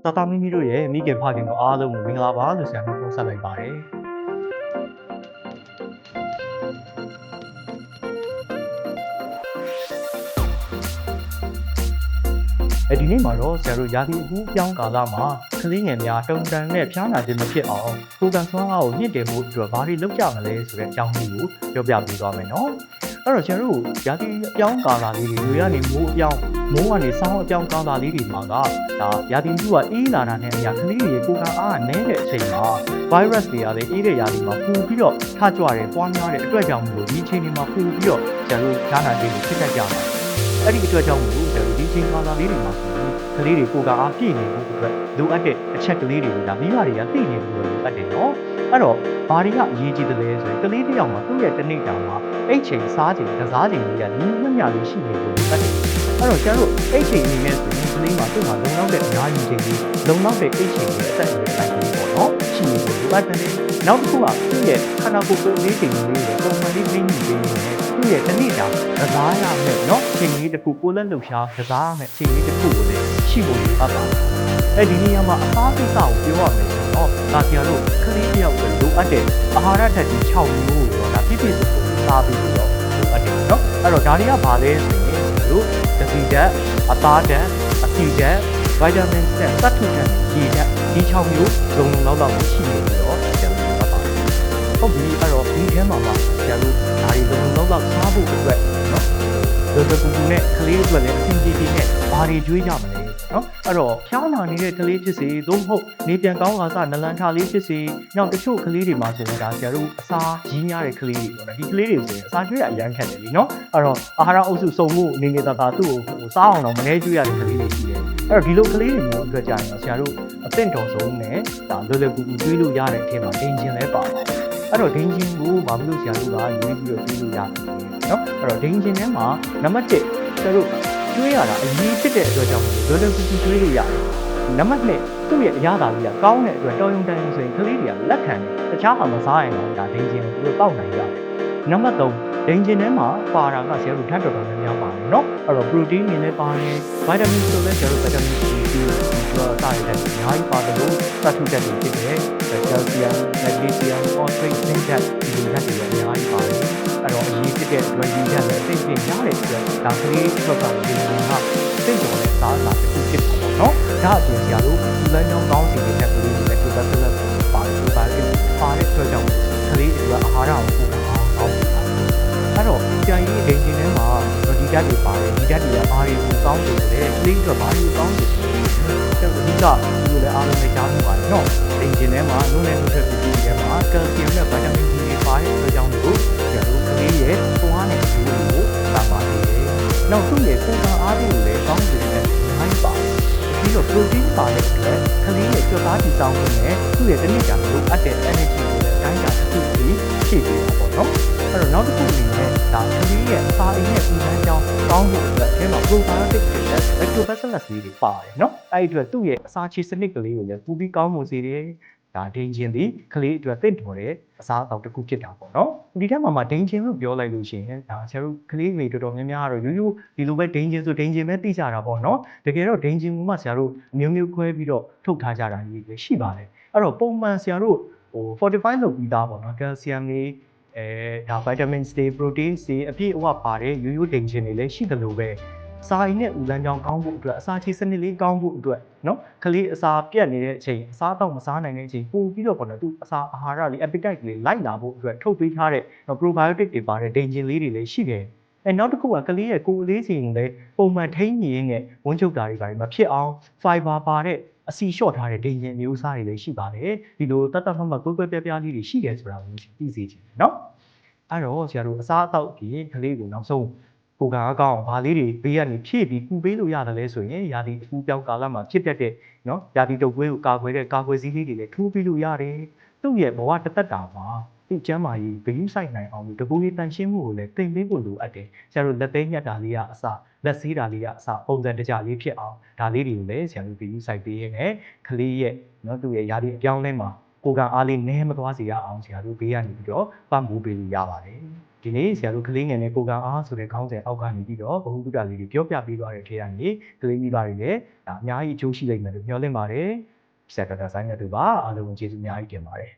တာတာမီမီတို့ရဲ့မိခင်ဖခင်တို့အားလုံးကိုမင်္ဂလာပါလို့ဆရာတို့ပြောဆက်လိုက်ပါတယ်ဒီနေ့မှာတော့ဆရာတို့ရာသီအပူပြောင်းကာလမှာကလေးငယ်များတုံတန်နဲ့ဖျားနာခြင်းမဖြစ်အောင်ကိုယ်ကဆွမ်းအားကိုမြင့်တင်မှုအတွက်ဘာတွေလုပ်ကြမလဲဆိုတဲ့အကြောင်းလေးကိုပြောပြပေးသွားမယ်နော်အဲ့တော့ဆရာတို့ရာသီအပြောင်းကာလလေးတွေတွေကနေမိုးအပြောင်းမိုးကနေဆောင်းအပြောင်းကာလလေးတွေမှာကဒါရာသီဥတုကအေးလာတာနဲ့အရာကလေးတွေကိုယ်ကအားနည်းတဲ့အချိန်မှာ virus တွေကလည်းအေးတဲ့ရာသီမှာပူပြီးတော့ထကြွတယ်ပွားများတဲ့အတွက်ကြောင့်မို့ဒီအချိန်တွေမှာပူပြီးတော့ဆရာတို့ဖျားနာခြင်းတွေဖြစ်တတ်ကြပါတယ်အဲ့ဒီအတွက်ကြောင့်မို့ဆရာတို့ဒီချိန်ကာလလေးတွေမှာကလေးတွေကိုယ်ကအားပြည့်နေဖို့အတွက်လိုအပ်တဲ့အချက်ကလေးတွေကမိဘတွေကသိနေဖို့လိုအပ်တယ်နော်အဲ့တော့ဘာတွေကအရေးကြီးတယ်လဲဆိုရင်ကလေးတစ်ယောက်မှာသူ့ရဲ့တနေ့တာမှာအိတ်ချိန်စားချိန်ကစားချိန်တွေကညီမျှမျှလေးရှိနေဖို့လိုအပ်တယ်အဲ့တော့ကျန်တို့အိတ်ချိန်အနေနဲ့ဆိုရင်ကလေးမှာသူ့မှာလုံလောက်တဲ့အများကြီးချိန်ကြီးလုံလောက်တဲ့အိတ်ချိန်တွေအသက်အရွယ်တိုင်းလေးပေါ့နော်ရှိနေဖို့လိုအပ်တယ်နောက်တစ်ခုကသူ့ရဲ့ခန္ဓာကိုယ်ကိုယ်လေးချိန်လေးတွေပုံမှန်လေးသိနေပေးနေတယ်သူ့ရဲ့တနေ့တာကစားရမယ်နော်ချိန်လေးတစ်ခုကိုယ်လက်လှုပ်ရှားကစားရမယ်ချိန်လေးတစ်ခုကိုလည်းရှိဖို့လိုအပ်ပါတယ်ဒီနေရာမှာအစားကိစ္စကိုပြောရမယ်ဆိုတော့ဒါဆရာတို့ကလေးတစ်ယောက်ကိုလိုအပ်တဲ့အာဟာရဓာတ်ကြီး6မျိုးကိုတော့ဒါပြည့်ပြည့်စုံစုံစားပြီးတော့လိုအပ်တယ်နော်အဲ့တော့ဒါတွေကဘာလဲဆိုရင်တို့သတိဓာတ်အသားဓာတ်အဆီဓာတ်ဗိုက်တာမင်ဓာတ်သတ္တုဓာတ်ရေဓာတ်ဒီ6မျိုးလုံလုံလောက်လောက်ရှိနေပြီးတော့ဆရာတို့ပြောတာဟုတ်ပြီအဲ့တော့ဒီထဲမှာဆရာတို့ဒါတွေလုံလုံလောက်စားဖို့အတွက်နော်ဒီလိုကူနဲ့ကလေးတွေလည်းအဆင်ပြေပြေနဲ့ဘာတွေကျွေးကြမလဲနော်အဲ့တော့ဖျားနာနေတဲ့ကလေးဖြစ်စေသို့မဟုတ်နေပြန်ကောင်းလာစနလန်ထလေးဖြစ်စေနောက်တချို့ကလေးတွေမှာဆိုရင်ဒါဆရာတို့အစာရင်းရတဲ့ကလေးတွေပေါ့နော်ဒီကလေးတွေဆိုရင်အစာကျွေးရအရန်ခက်တယ်လीနော်အဲ့တော့အာဟာရအုပ်စုစုံမှုနေနေသာသူ့ကိုစားအောင်တော့မနေကျွေးရတဲ့ကလေးတွေရှိတယ်အဲ့တော့ဒီလိုကလေးတွေမျိုးအတွက်ကြာရင်ဆရာတို့အသင့်တော်ဆုံးနဲ့ဒါလွယ်လွယ်ကူကူကျွေးလို့ရတဲ့အထက်မှာဒိန်ချင်းလဲပါပါတယ်အဲ့တော့ဒိန်ချင်းကိုဘာလို့ဆရာတို့ကရွေးပြီးတော့ကျွေးလို့ရတယ်နော်အဲ့တော့ဒိန်ချင်းထဲမှာနံပါတ်1ဆရာတို့ကျွေးရတာအရေးဖြစ်တဲ့အတွက်ကြောင့်လွယ်လွယ်ကူကူကျွေးလို့ရတယ်နံပါတ်2သူ့ရဲ့အရသာလေးကကောင်းတဲ့အတွက်တော်ရုံတန်ရုံဆိုရင်ကလေးတွေကလက်ခံတယ်တခြားဟာမစားရင်တော့ဒါဒိန်ချင်းကိုသူတို့တောက်နိုင်ကြတယ်နံပါတ်3ဒိန်ချင်းထဲမှာပါတာကဆရာတို့ဓာတ်တော်တော်များများပါတယ်နော်အဲ့တော့ protein တွေလည်းပါတယ်ဗိုက်တာမင်ဆိုလည်းဆရာတို့ဗိုက်တာမင် C တို့တာရတဲ့အများကြီးပါတယ်လို့သတ္တုဓာတ်တွေဖြစ်တယ်ကယ်လ်ဆီယမ်မက်ဂနီဆီယမ်ဖော့စဖိတ်ဇင်းဓာတ်ဒီလိုဓာတ်တွေအများကြီးပါတယ်အဲ့တော့အရေးဖြစ်တဲ့အတွက်ဒီဓာတ်လည်းသိသိရတဲ့အတွက်ဒါကလေးအတွက်ကဒီလိုကသိတော်တဲ့စားစာတစ်ခုဖြစ်ပါတော့နော်ဒါအပြင်ဆရာတို့ဒီလမ်းကြောင်းကောင်းစီတဲ့ဓာတ်ကလေးတွေလည်းသူကဆက်လက်ပါတယ်ဒီပါတဲ့အတွက်ကြောင့်ကလေးတွေအာဟာရကိုပိုကောင်းအောင်အဲ့တော့ဆရာကြီးဒိန်ဂျင်ထဲမှာဒီဓာတ်တွေပါတယ်ဒီဓာတ်တွေကဘာတွေကိုကောင်းတယ်လဲကလေးတွေကဘာတွေကိုကောင်းတယ်ဆိုတော့အဓိကဒီလိုလဲအားလုံးနဲ့ကြားမှုပါတယ်နော်ဒိန်ဂျင်ထဲမှာလုံးနဲ့လုံးထက်ပစ္စည်းတွေထဲမှာကယ်လ်ဆီယမ်နဲ့ဗိုက်တာမင် D တွေပါတယ်အတွက်ကြောင့်မို့ဆရာတို့ကလေးရဲ့ပွားနဲ့ဒီလိုကိုသာပါနေတယ်နောက်သူ့ရဲ့ကိုယ်ခံအားတွေကိုလည်းကောင်းတယ်နဲ့နိုင်ပါတယ်ပြီးတော့ protein ပါတဲ့အတွက်ကလေးရဲ့ကြွက်သားတည်ဆောက်မှုနဲ့သူ့ရဲ့တနည်းကလိုအပ်တဲ့ energy ကိုလည်းအတိုင်းအတာတစ်ခုပြီးဖြည့်ပေးတာပေါ့နော်အဲ့တော့နောက်တစ်ခုအနေနဲ့ဒါကလေးရဲ့အစာအိမ်နဲ့ပြည်ပန်းကြောင်းကောင်းဖို့အတွက်အဲမှာ probiotic တွေနဲ့ lactobacillus တွေပါတယ်နော်အဲ့ဒီအတွက်သူ့ရဲ့အစာချေစနစ်ကလေးကိုလည်းပူပြီးကောင်းမှုစေတယ်ဒါဒိန်ချင်းသည်ကလေးအတွက်သင့်တော်တဲ့အစားအသောက်တစ်ခုဖြစ်တာပေါ့နော်ဒီထက်မှာဒိန်ချင်းလို့ပြောလိုက်လို့ရှိရင်ဒါဆရာတို့ကလေးတွေတော်တော်များများကတော့ရိုးရိုးဒီလိုပဲဒိန်ချင်းဆိုဒိန်ချင်းပဲသိကြတာပေါ့နော်တကယ်တော့ဒိန်ချင်းကမှဆရာတို့မျိုးမျိုးခွဲပြီးတော့ထုတ်ထားကြတာကြီးပဲရှိပါတယ်အဲ့တော့ပုံမှန်ဆရာတို့fortify လုပ်ပြီးသားပေါ့နော်ကယ်လ်ဆီယမ်တွေဒါဗိုက်တာမင် C protein C အပြည့်အဝပါတယ်ရိုးရိုးဒိန်ချင်းတွေလည်းရှိတယ်လို့ပဲစာရင်းနဲ့ဦးလန်းကြောင်းကောင်းဖို့အတွက်အစာချေစနစ်လေးကောင်းဖို့အတွက်နော်ကလေးအစာပြတ်နေတဲ့အချိန်အစားတော့မစားနိုင်တဲ့အချိန်ပို့ပြီးတော့ပေါ့နော်သူအစာအာဟာရလေး appetite လေးလိုက်လာဖို့အတွက်ထုတ်ပေးထားတဲ့ probiotic တွေပါတယ်ဒိန်ချင်းလေးတွေလည်းရှိတယ်နောက်တစ်ခုကကလေးရဲ့ကိုယ်လေးစီရင်လည်းပုံမှန်ထိန်းနေရင်းနဲ့ဝန်းချုပ်တာတွေပါမဖြစ်အောင် fiber ပါတဲ့အစီလျှော့ထားတဲ့ဒိန်ချင်းမျိုးစားတွေလည်းရှိပါတယ်ဒီလိုတတ်တတ်မှတ်မှတ်ကွဲကွဲပြားပြားလေးတွေရှိတယ်ဆိုတာကိုသိစေချင်တယ်နော်အဲ့တော့ဆရာတို့အစားအသောက်ဒီကလေးကိုနောက်ဆုံးကိုယ်ကအကောင်းဘာလေးတွေဘေးကနေဖြည့်ပြီးကူပေးလို့ရတယ်လဲဆိုရင်ရာသီအပူပြောင်းကာလမှာဖြစ်တတ်တဲ့နော်ရာသီတုပ်ကွေးကိုကာကွယ်တဲ့ကာကွယ်ဆေးလေးတွေလည်းထိုးပြီးလို့ရတယ်သူ့ရဲ့ဘဝတစ်သက်တာမှာဒီကျမ်းမာရေးဂရုစိုက်နိုင်အောင်တကူကြီးတန်ရှင်းမှုကိုလည်းသင်ပေးဖို့လိုအပ်တယ်ဆရာတို့လက်သေးညက်တာလေးကအစလက်ဆေးတာလေးကအစပုံစံတကျလေးဖြစ်အောင်ဒါလေးတွေကိုလည်းဆရာတို့ဂရုစိုက်ပေးရင်းကလေးရဲ့နော်သူ့ရဲ့ရာသီအပြောင်းလဲမှာကိုယ်ကအားလေးနည်းမသွားစေရအောင်ဆရာတို့ဘေးကနေပြီးတော့ပံ့ပိုးပေးလို့ရပါတယ် ဒီနေ့ဆရာတို့ကလေးငယ်နဲ့ကိုကံအားဆိုတဲ့ခေါင်းစဉ်အောက်ကနေပြီးတော့ဘဟုတုတလေးတွေပြောပြပေးသွားတဲ့ထဲကနေကလေးမိဘတွေလည်းဒါအများကြီးအကျိုးရှိလိမ့်မယ်လို့မျှော်လင့်ပါတယ်ဆရာတော်ဆိုင်ရတူပါအားလုံးကျေးဇူးအများကြီးတင်ပါတယ်